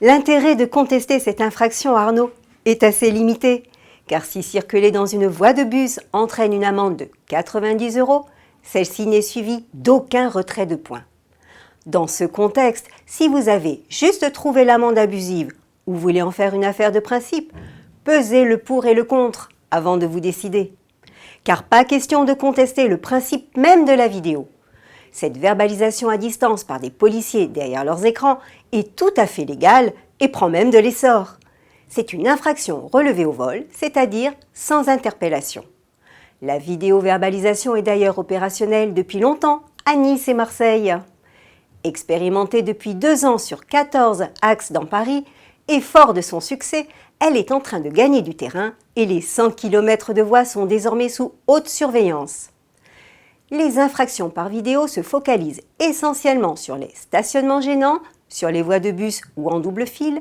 L'intérêt de contester cette infraction, Arnaud, est assez limité, car si circuler dans une voie de bus entraîne une amende de 90 €, celle-ci n'est suivie d'aucun retrait de points. Dans ce contexte, si vous avez juste trouvé l'amende abusive ou voulez en faire une affaire de principe, pesez le pour et le contre avant de vous décider. Car pas question de contester le principe même de la vidéo. Cette verbalisation à distance par des policiers derrière leurs écrans est tout à fait légale et prend même de l'essor. C'est une infraction relevée au vol, c'est-à-dire sans interpellation. La vidéo-verbalisation est d'ailleurs opérationnelle depuis longtemps à Nice et Marseille. Expérimentée depuis 2 ans sur 14 axes dans Paris et fort de son succès, elle est en train de gagner du terrain et les 100 km de voies sont désormais sous haute surveillance. Les infractions par vidéo se focalisent essentiellement sur les stationnements gênants, sur les voies de bus ou en double fil,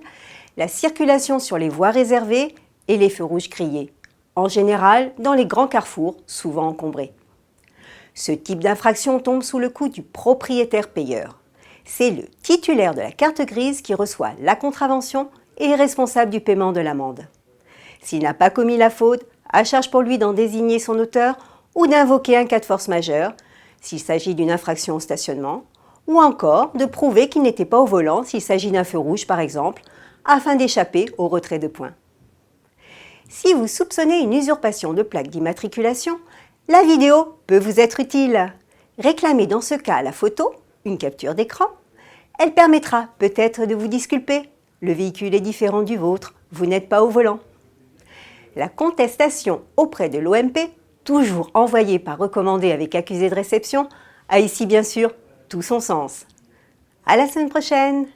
la circulation sur les voies réservées et les feux rouges grillés, en général dans les grands carrefours, souvent encombrés. Ce type d'infraction tombe sous le coup du propriétaire payeur. C'est le titulaire de la carte grise qui reçoit la contravention et est responsable du paiement de l'amende. S'il n'a pas commis la faute, à charge pour lui d'en désigner son auteur ou d'invoquer un cas de force majeure, s'il s'agit d'une infraction au stationnement, ou encore de prouver qu'il n'était pas au volant s'il s'agit d'un feu rouge par exemple, afin d'échapper au retrait de points. Si vous soupçonnez une usurpation de plaque d'immatriculation, la vidéo peut vous être utile. Réclamez dans ce cas la photo, une capture d'écran. Elle permettra peut-être de vous disculper. Le véhicule est différent du vôtre, vous n'êtes pas au volant. La contestation auprès de l'OMP, toujours envoyée par recommandé avec accusé de réception, a ici bien sûr tout son sens. À la semaine prochaine!